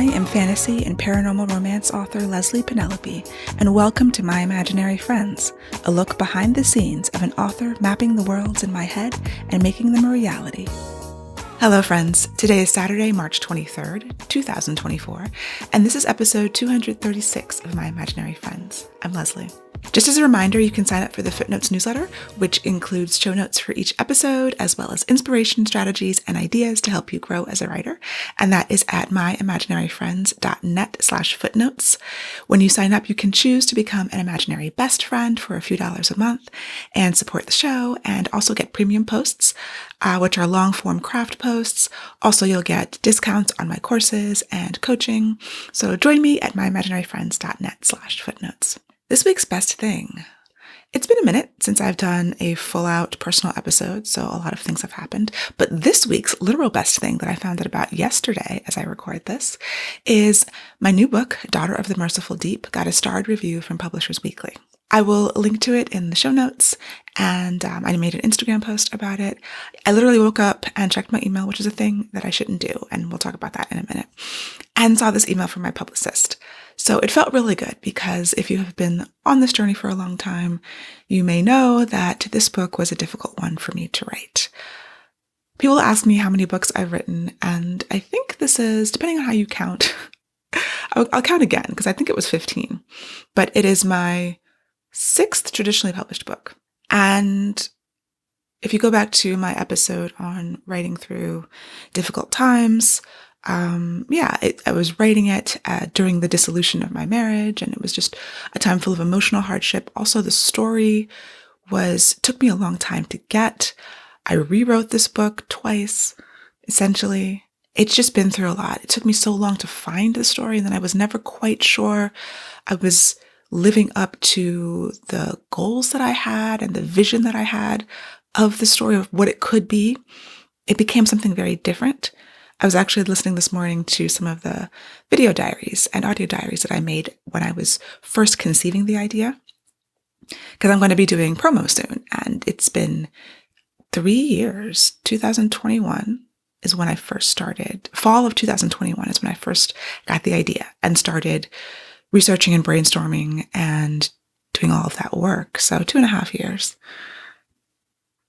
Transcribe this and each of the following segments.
I am fantasy and paranormal romance author Leslye Penelope, and welcome to My Imaginary Friends, a look behind the scenes of an author mapping the worlds in my head and making them a reality. Hello friends, today is Saturday, March 23rd, 2024, and this is episode 236 of My Imaginary Friends. I'm Leslye. Just as a reminder, you can sign up for the Footnotes newsletter, which includes show notes for each episode, as well as inspiration, strategies, and ideas to help you grow as a writer. And that is at myimaginaryfriends.net/footnotes. When you sign up, you can choose to become an imaginary best friend for a few dollars a month and support the show, and also get premium posts, which are long-form craft posts. Also, you'll get discounts on my courses and coaching. So join me at myimaginaryfriends.net/footnotes. This week's best thing. It's been a minute since I've done a full-out personal episode, so a lot of things have happened. But this week's literal best thing that I found out about yesterday as I record this is my new book, Daughter of the Merciful Deep, got a starred review from Publishers Weekly. I will link to it in the show notes, and I made an Instagram post about it. I literally woke up and checked my email, which is a thing that I shouldn't do, and we'll talk about that in a minute, and saw this email from my publicist. So it felt really good because if you have been on this journey for a long time, you may know that this book was a difficult one for me to write. People ask me how many books I've written, and I think this is, depending on how you count, I'll count again because I think it was 15, but it is my 6th traditionally published book. And if you go back to my episode on writing through difficult times, I was writing it during the dissolution of my marriage, and it was just a time full of emotional hardship. Also, the story took me a long time to get. I rewrote this book twice, essentially. It's just been through a lot. It took me so long to find the story, and then I was never quite sure I was living up to the goals that I had and the vision that I had of the story of what it could be. It became something very different. I was actually listening this morning to some of the video diaries and audio diaries that I made when I was first conceiving the idea, because I'm going to be doing promo soon, and it's been 3 years. 2021 is when I first started. Fall of 2021 is when I first got the idea and started researching and brainstorming and doing all of that work. So 2.5 years.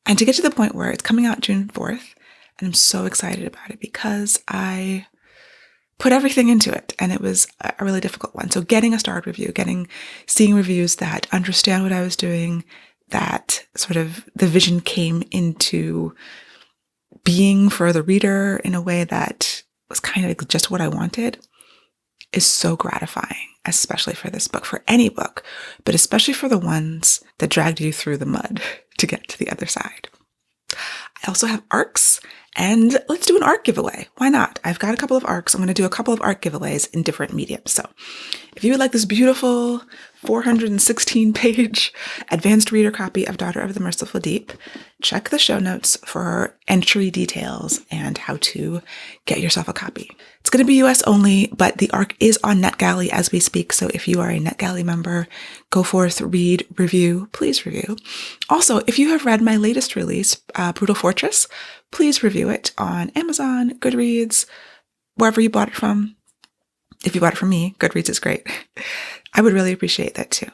And to get to the point where it's coming out June 4th, and I'm so excited about it because I put everything into it, and it was a really difficult one. So getting a starred review, seeing reviews that understand what I was doing, that sort of the vision came into being for the reader in a way that was kind of just what I wanted, is so gratifying, especially for this book, for any book, but especially for the ones that dragged you through the mud to get to the other side. I also have ARCs, and let's do an ARC giveaway. Why not? I've got a couple of ARCs. I'm going to do a couple of ARC giveaways in different mediums. So if you would like this beautiful 416-page advanced reader copy of Daughter of the Merciful Deep, check the show notes for entry details and how to get yourself a copy. It's going to be US only, but the ARC is on NetGalley as we speak. So if you are a NetGalley member, go forth, read, review, please review. Also, if you have read my latest release, Brutal Fortress, please review it on Amazon, Goodreads, wherever you bought it from. If you bought it from me, Goodreads is great. I would really appreciate that too.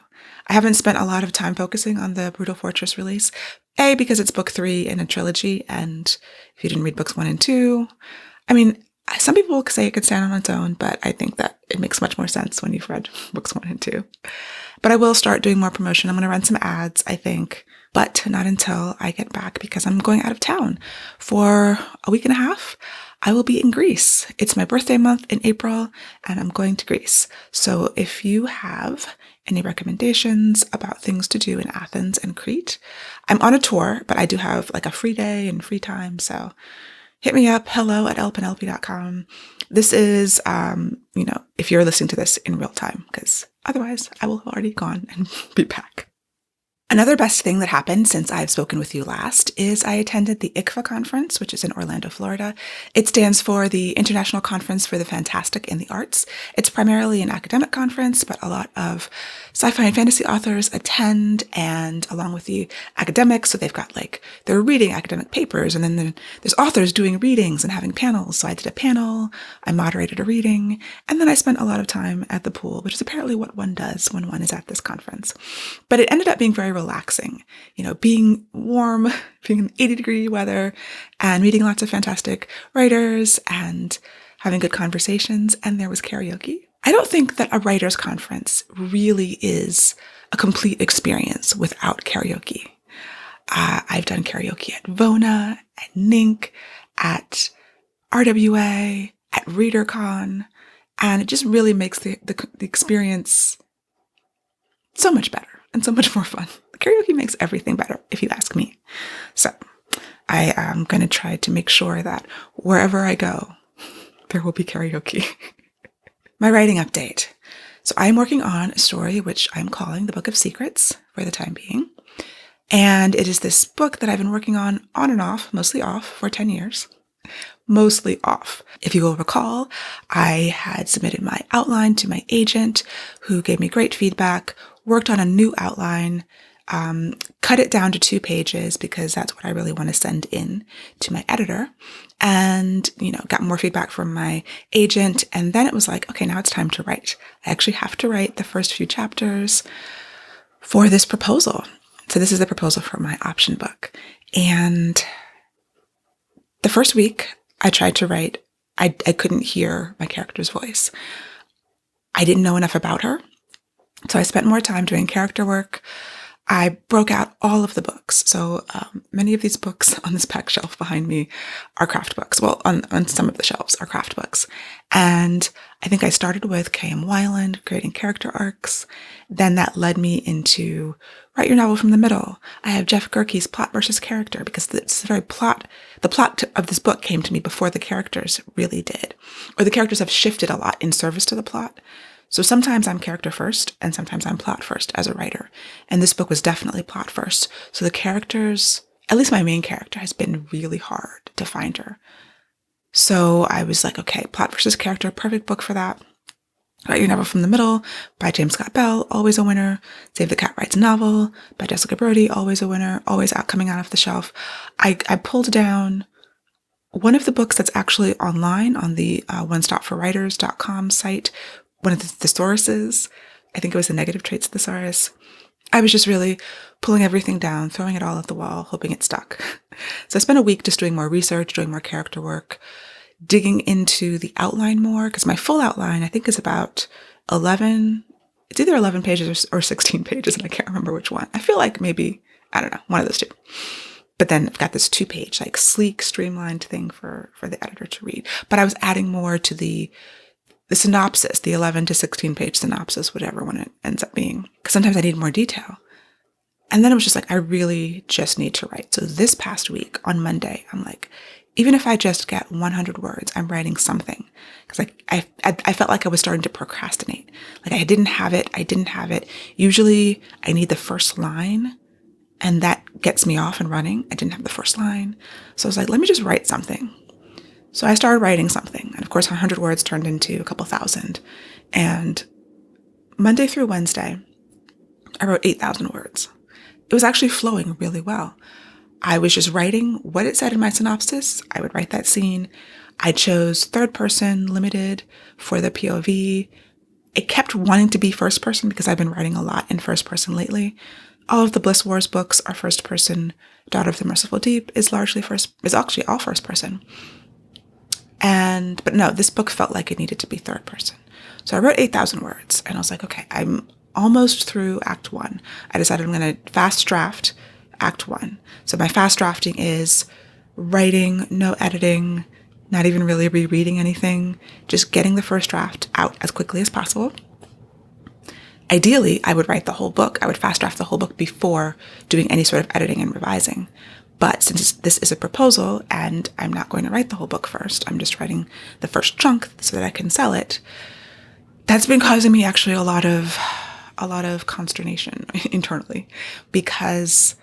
I haven't spent a lot of time focusing on the Brutal Fortress release, because it's book 3 in a trilogy, and if you didn't read books 1 and 2, I mean, some people say it could stand on its own, but I think that it makes much more sense when you've read books 1 and 2. But I will start doing more promotion. I'm going to run some ads, I think, but not until I get back because I'm going out of town for a week and a half. I will be in Greece. It's my birthday month in April, and I'm going to Greece. So if you have any recommendations about things to do in Athens and Crete, I'm on a tour, but I do have like a free day and free time. So hit me up, hello@lpenelope.com. This is, if you're listening to this in real time, because otherwise I will have already gone and be back. Another best thing that happened since I've spoken with you last is I attended the Ika Conference, which is in Orlando, Florida. It stands for the International Conference for the Fantastic in the Arts. It's primarily an academic conference, but a lot of sci-fi and fantasy authors attend, and along with the academics, so they've got they're reading academic papers, and then there's authors doing readings and having panels. So I did a panel, I moderated a reading, and then I spent a lot of time at the pool, which is apparently what one does when one is at this conference. But it ended up being very relaxing, being warm, being in 80-degree weather, and meeting lots of fantastic writers and having good conversations. And there was karaoke. I don't think that a writer's conference really is a complete experience without karaoke. I've done karaoke at Vona, at Nink, at RWA, at ReaderCon, and it just really makes the experience so much better and so much more fun. Karaoke makes everything better, if you ask me. So I am going to try to make sure that wherever I go, there will be karaoke. My writing update. So I'm working on a story which I'm calling The Book of Secrets for the time being. And it is this book that I've been working on and off, mostly off, for 10 years. Mostly off. If you will recall, I had submitted my outline to my agent, who gave me great feedback, worked on a new outline, cut it down to 2 pages because that's what I really want to send in to my editor, and, got more feedback from my agent. And then it was like, okay, now it's time to write. I actually have to write the first few chapters for this proposal. So this is the proposal for my option book. And the first week I tried to write, I couldn't hear my character's voice. I didn't know enough about her. So I spent more time doing character work. I broke out all of the books. So many of these books on this back shelf behind me are craft books. Well, on some of the shelves are craft books. And I think I started with K.M. Weiland, creating character arcs. Then that led me into write your novel from the middle. I have Jeff Gerke's plot versus character, because it's the plot of this book came to me before the characters really did. Or the characters have shifted a lot in service to the plot. So sometimes I'm character first and sometimes I'm plot first as a writer. And this book was definitely plot first. So the characters, at least my main character, has been really hard to find her. So I was like, okay, plot versus character, perfect book for that. Write Your Novel from the Middle by James Scott Bell, always a winner. Save the Cat Writes a Novel by Jessica Brody, always a winner, always coming out of the shelf. I pulled down one of the books that's actually online on the onestopforwriters.com site, one of the thesauruses. I think it was the Negative Traits Thesaurus. I was just really pulling everything down, throwing it all at the wall, hoping it stuck. So I spent a week just doing more research, doing more character work, digging into the outline more, because my full outline, I think, is about 11, it's either 11 pages or 16 pages, and I can't remember which one. I feel like maybe, I don't know, one of those 2. But then I've got this 2-page, sleek, streamlined thing for the editor to read. But I was adding more to the synopsis, the 11 to 16 page synopsis, whatever one it ends up being. Because sometimes I need more detail. And then it was just like, I really just need to write. So this past week on Monday, I'm like, even if I just get 100 words, I'm writing something. Because I felt like I was starting to procrastinate. I didn't have it. Usually I need the first line, and that gets me off and running. I didn't have the first line. So I was like, let me just write something. So I started writing something. And of course, 100 words turned into a couple thousand. And Monday through Wednesday, I wrote 8,000 words. It was actually flowing really well. I was just writing what it said in my synopsis. I would write that scene. I chose third person limited for the POV. It kept wanting to be first person because I've been writing a lot in first person lately. All of the Bliss Wars books are first person. Daughter of the Merciful Deep is actually all first person. But no, this book felt like it needed to be third person. So I wrote 8,000 words, and I was like, okay, I'm almost through Act 1. I decided I'm going to fast draft Act 1. So my fast drafting is writing, no editing, not even really rereading anything, just getting the first draft out as quickly as possible. Ideally, I would write the whole book. I would fast draft the whole book before doing any sort of editing and revising. But since this is a proposal and I'm not going to write the whole book first, I'm just writing the first chunk so that I can sell it, that's been causing me actually a lot of a lot of consternation internally, because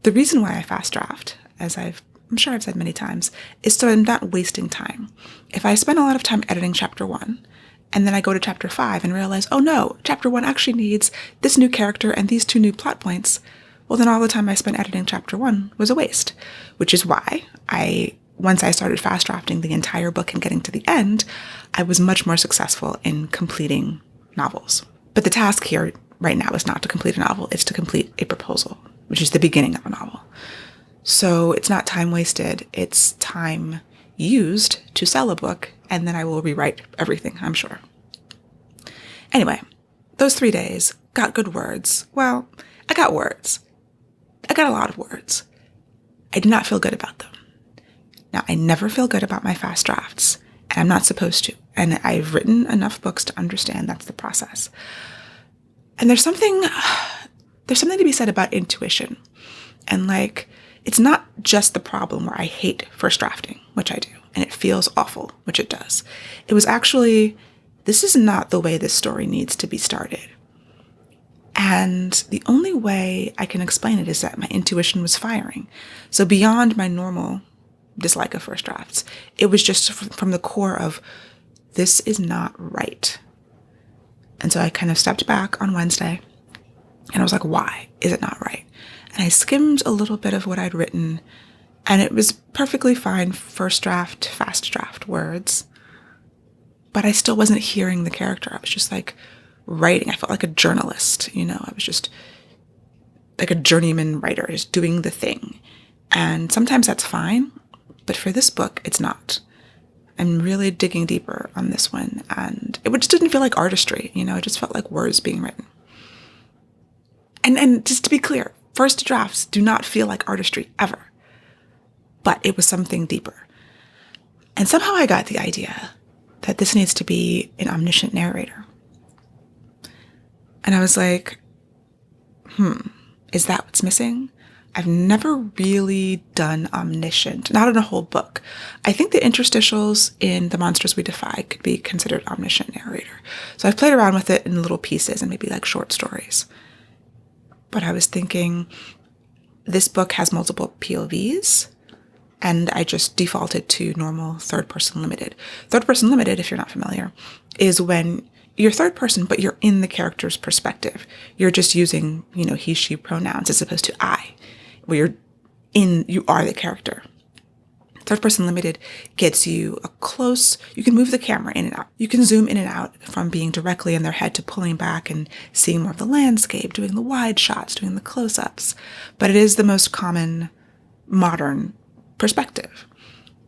the reason why I fast draft, as I'm sure I've said many times, is so I'm not wasting time. If I spend a lot of time editing chapter 1, and then I go to chapter 5 and realize, oh no, chapter 1 actually needs this new character and these 2 new plot points, well then all the time I spent editing chapter 1 was a waste, which is why once I started fast drafting the entire book and getting to the end, I was much more successful in completing novels. But the task here right now is not to complete a novel, it's to complete a proposal, which is the beginning of a novel. So it's not time wasted, it's time used to sell a book, and then I will rewrite everything, I'm sure. Anyway, those 3 days got good words. Well, I got words. I got a lot of words. I did not feel good about them. Now, I never feel good about my fast drafts, and I'm not supposed to. And I've written enough books to understand that's the process. And there's something to be said about intuition. And it's not just the problem where I hate first drafting, which I do, and it feels awful, which it does. It was actually, this is not the way this story needs to be started. And the only way I can explain it is that my intuition was firing. So beyond my normal dislike of first drafts, it was just from the core of, this is not right. And so I kind of stepped back on Wednesday and I was like, why is it not right? And I skimmed a little bit of what I'd written, and it was perfectly fine first draft, fast draft words, but I still wasn't hearing the character. I was just writing. I felt like a journalist, I was just like a journeyman writer, just doing the thing. And sometimes that's fine, but for this book, it's not. I'm really digging deeper on this one, and it just didn't feel like artistry, it just felt like words being written. And just to be clear, first drafts do not feel like artistry ever, but it was something deeper. And somehow I got the idea that this needs to be an omniscient narrator. And I was like, is that what's missing? I've never really done omniscient, not in a whole book. I think the interstitials in The Monsters We Defy could be considered omniscient narrator. So I've played around with it in little pieces and maybe short stories. But I was thinking, this book has multiple POVs, and I just defaulted to normal third-person limited. Third-person limited, if you're not familiar, is when you're third person, but you're in the character's perspective. You're just using, he, she pronouns as opposed to I, where you are the character. Third person limited gets you you can move the camera in and out. You can zoom in and out from being directly in their head to pulling back and seeing more of the landscape, doing the wide shots, doing the close-ups. But it is the most common modern perspective.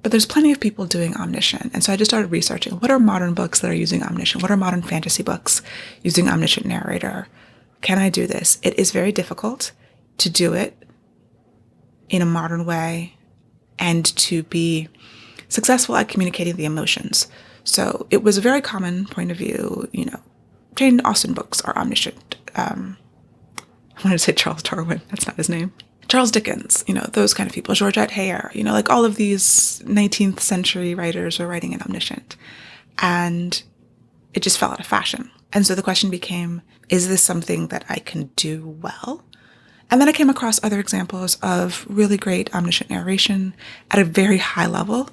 But there's plenty of people doing Omnition. And so I just started researching, what are modern books that are using Omnition? What are modern fantasy books using Omniscient narrator? Can I do this? It is very difficult to do it in a modern way and to be successful at communicating the emotions. So it was a very common point of view, Jane Austen books are omniscient. I wanted to say Charles Darwin, that's not his name. Charles Dickens, those kind of people, Georgette Heyer, all of these 19th century writers were writing in omniscient. And it just fell out of fashion. And so the question became, is this something that I can do well? And then I came across other examples of really great omniscient narration at a very high level,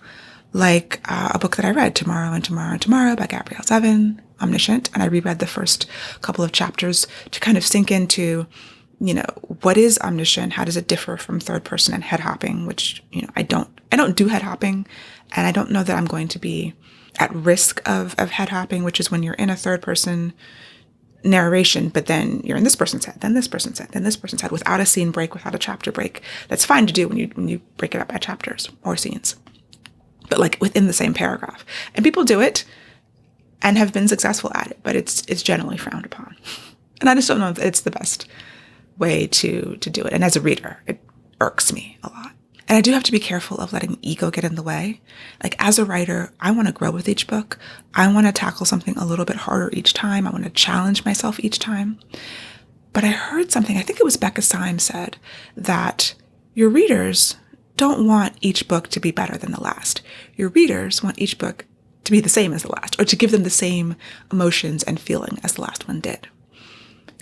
like a book that I read, Tomorrow and Tomorrow and Tomorrow by Gabrielle Zevin, Omniscient. And I reread the first couple of chapters to kind of sink into, what is omniscient? How does it differ from third person and head hopping, which, I don't do head hopping, and I don't know that I'm going to be at risk of head hopping, which is when you're in a third person narration, but then you're in this person's head, then this person's head, then this person's head, without a scene break, without a chapter break. That's fine to do when you break it up by chapters or scenes, but within the same paragraph. And people do it and have been successful at it, but it's generally frowned upon. And I just don't know if it's the best way to do it. And as a reader, it irks me a lot. And I do have to be careful of letting ego get in the way. As a writer, I want to grow with each book. I want to tackle something a little bit harder each time. I want to challenge myself each time. But I heard something, I think it was Becca Syme said, that your readers don't want each book to be better than the last. Your readers want each book to be the same as the last, or to give them the same emotions and feeling as the last one did.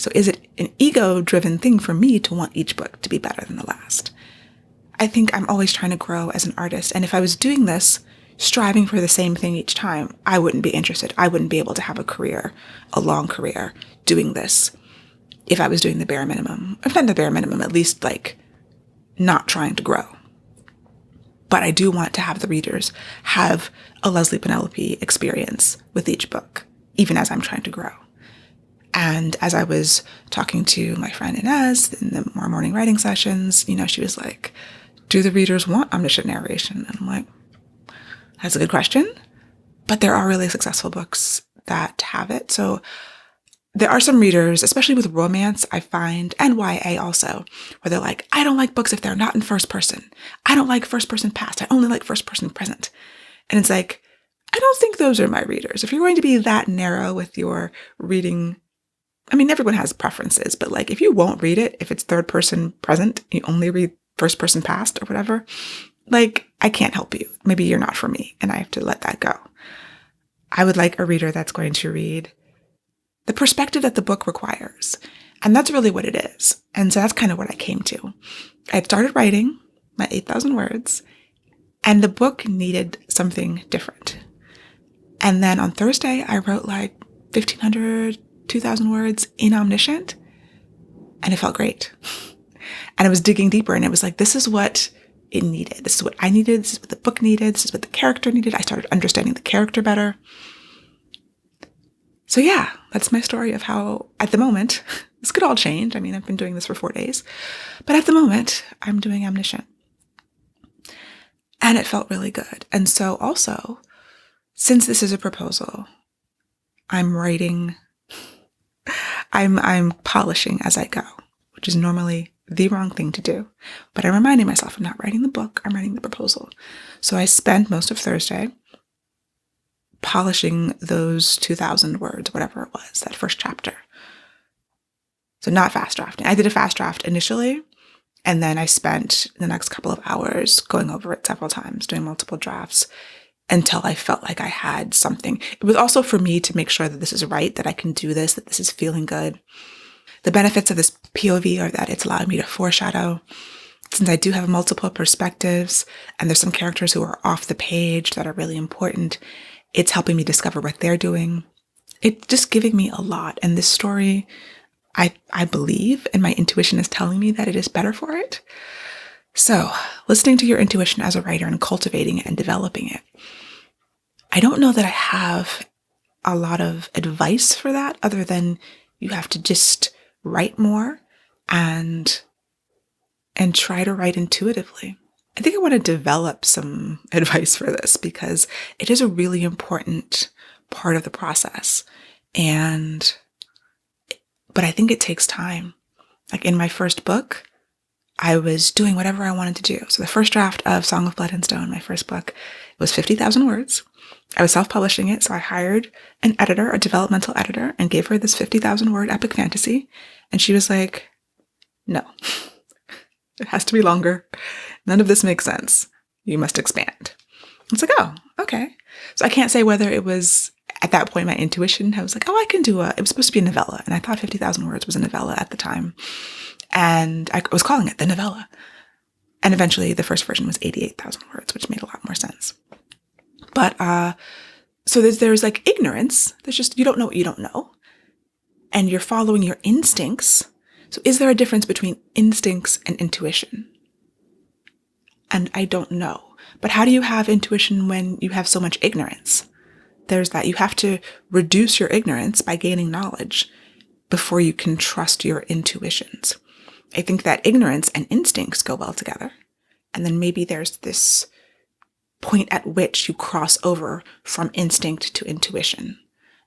So is it an ego-driven thing for me to want each book to be better than the last? I think I'm always trying to grow as an artist. And if I was doing this, striving for the same thing each time, I wouldn't be interested. I wouldn't be able to have a career, a long career, doing this if I was doing the bare minimum. If not the bare minimum, at least like not trying to grow. But I do want to have the readers have a Leslye Penelope experience with each book, even as I'm trying to grow. And as I was talking to my friend Inez in the more morning writing sessions, she was like, do the readers want omniscient narration? And I'm like, that's a good question. But there are really successful books that have it. So there are some readers, especially with romance, I find, and YA also, where they're like, I don't like books if they're not in first person. I don't like first person past. I only like first person present. And it's like, I don't think those are my readers. If you're going to be that narrow with your reading, I mean, everyone has preferences, but like if you won't read it, if it's third person present, you only read first person past or whatever, like I can't help you. Maybe you're not for me and I have to let that go. I would like a reader that's going to read the perspective that the book requires. And that's really what it is. And so that's kind of what I came to. I had started writing my 8,000 words and the book needed something different. And then on Thursday, I wrote like 1,500, 2,000 words in Omniscient and it felt great. And I was digging deeper and it was like, this is what it needed. This is what I needed. This is what the book needed. This is what the character needed. I started understanding the character better. So yeah, that's my story of how, at the moment, this could all change. I mean, I've been doing this for 4 days, but at the moment, I'm doing Omniscient. And it felt really good. And so also, since this is a proposal, I'm writing, I'm polishing as I go, which is normally the wrong thing to do. But I'm reminding myself I'm not writing the book, I'm writing the proposal. So I spent most of Thursday polishing those 2,000 words, whatever it was, that first chapter. So not fast drafting. I did a fast draft initially, and then I spent the next couple of hours going over it several times, doing multiple drafts until I felt like I had something. It was also for me to make sure that this is right, that I can do this, that this is feeling good. The benefits of this POV are that it's allowing me to foreshadow. Since I do have multiple perspectives, and there's some characters who are off the page that are really important, it's helping me discover what they're doing. It's just giving me a lot. And this story, I believe, and my intuition is telling me that it is better for it. So listening to your intuition as a writer and cultivating it and developing it. I don't know that I have a lot of advice for that other than you have to just write more and try to write intuitively. I think I want to develop some advice for this because it is a really important part of the process. But I think it takes time. Like in my first book, I was doing whatever I wanted to do. So the first draft of Song of Blood and Stone, my first book, it was 50,000 words. I was self-publishing it. So I hired an editor, a developmental editor, and gave her this 50,000 word epic fantasy. And she was like, no, it has to be longer. None of this makes sense. You must expand. It's like, oh, okay. So I can't say whether it was at that point my intuition. I was like, oh, I can do it was supposed to be a novella. And I thought 50,000 words was a novella at the time. And I was calling it the novella. And eventually the first version was 88,000 words, which made a lot more sense. But so there's like ignorance. There's just, you don't know what you don't know. And you're following your instincts. So is there a difference between instincts and intuition? And I don't know. But how do you have intuition when you have so much ignorance? There's that. You have to reduce your ignorance by gaining knowledge before you can trust your intuitions. I think that ignorance and instincts go well together. And then maybe there's this point at which you cross over from instinct to intuition.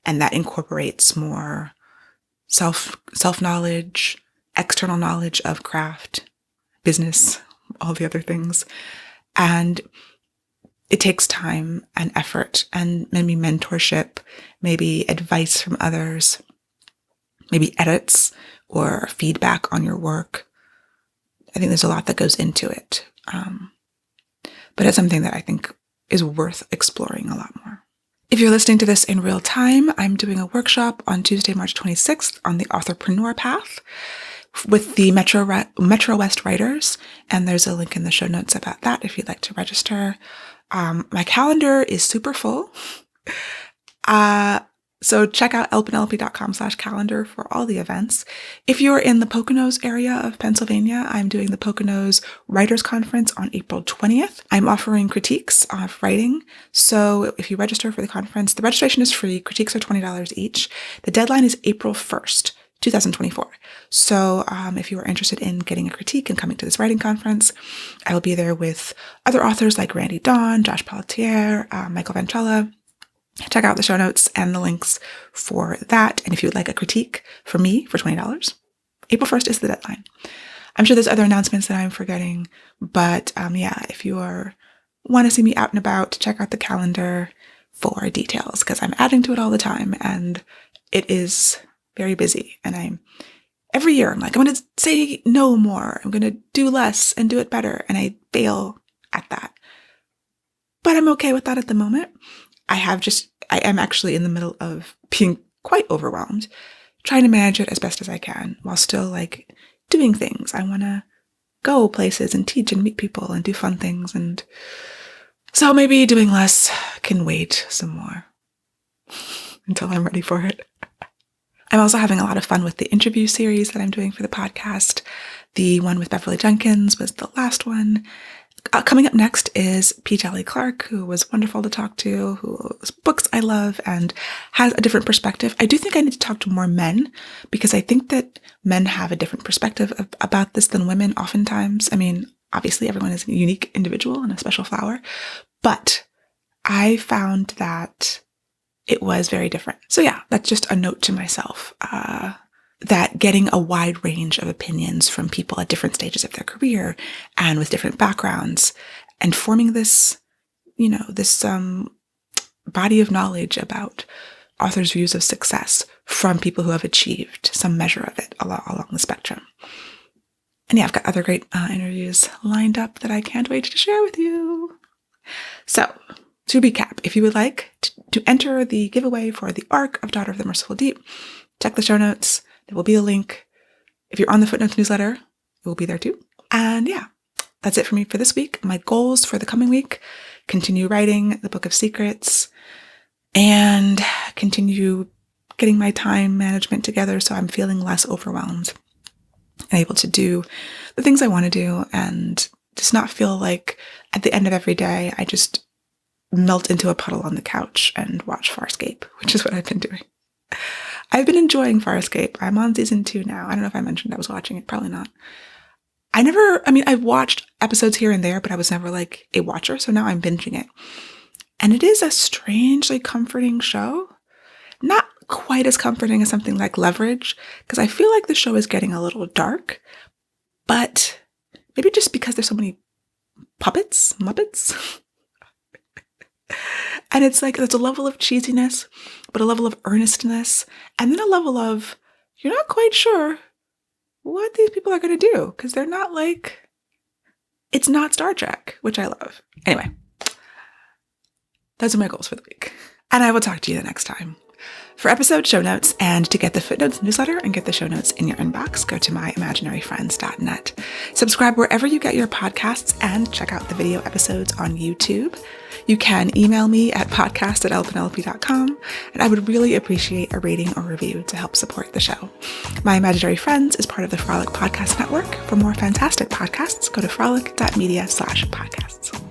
And that incorporates more self-knowledge, external knowledge of craft, business, all the other things. And it takes time and effort and maybe mentorship, maybe advice from others, maybe edits or feedback on your work. I think there's a lot that goes into it. But it's something that I think is worth exploring a lot more. If you're listening to this in real time, I'm doing a workshop on Tuesday, March 26th on the authorpreneur path with the Metro West writers, and there's a link in the show notes about that if you'd like to register. My calendar is super full. So check out lpenelope.com/calendar for all the events. If you're in the Poconos area of Pennsylvania, I'm doing the Poconos Writers Conference on April 20th. I'm offering critiques of writing. So if you register for the conference, the registration is free. Critiques are $20 each. The deadline is April 1st, 2024. So if you are interested in getting a critique and coming to this writing conference, I will be there with other authors like Randy Dawn, Josh Pelletier, Michael Ventrella. Check out the show notes and the links for that. And if you would like a critique from me for $20, April 1st is the deadline. I'm sure there's other announcements that I'm forgetting, but if you want to see me out and about, check out the calendar for details because I'm adding to it all the time and it is very busy. And every year I'm like, I'm going to say no more. I'm going to do less and do it better. And I fail at that. But I'm okay with that at the moment. I am actually in the middle of being quite overwhelmed, trying to manage it as best as I can while still doing things. I want to go places and teach and meet people and do fun things. And so maybe doing less can wait some more until I'm ready for it. I'm also having a lot of fun with the interview series that I'm doing for the podcast. The one with Beverly Jenkins was the last one. Coming up next is P. Jelly Clark, who was wonderful to talk to, whose books I love and has a different perspective. I do think I need to talk to more men because I think that men have a different perspective about this than women oftentimes. I mean, obviously everyone is a unique individual and a special flower, but I found that it was very different. So yeah, that's just a note to myself. That getting a wide range of opinions from people at different stages of their career and with different backgrounds and forming this, this body of knowledge about authors' views of success from people who have achieved some measure of it along the spectrum. And yeah, I've got other great interviews lined up that I can't wait to share with you. So to recap, if you would like to enter the giveaway for the Arc of Daughter of the Merciful Deep, check the show notes. There will be a link. If you're on the Footnotes newsletter, it will be there too. And yeah, that's it for me for this week. My goals for the coming week: continue writing the Book of Secrets and continue getting my time management together so I'm feeling less overwhelmed and able to do the things I want to do and just not feel like at the end of every day, I just melt into a puddle on the couch and watch Farscape, which is what I've been doing. I've been enjoying Farscape. I'm on season 2 now. I don't know if I mentioned I was watching it. Probably not. I've watched episodes here and there, but I was never a watcher. So now I'm binging it. And it is a strangely comforting show. Not quite as comforting as something like Leverage, because I feel like the show is getting a little dark, but maybe just because there's so many Muppets. And it's there's a level of cheesiness, but a level of earnestness, and then a level of, you're not quite sure what these people are going to do, because they're not it's not Star Trek, which I love. Anyway, those are my goals for the week. And I will talk to you the next time. For episode show notes and to get the Footnotes newsletter and get the show notes in your inbox, go to myimaginaryfriends.net. Subscribe wherever you get your podcasts and check out the video episodes on YouTube. You can email me at podcast@lpenelope.com, and I would really appreciate a rating or review to help support the show. My Imaginary Friends is part of the Frolic Podcast Network. For more fantastic podcasts, go to frolic.media/podcasts.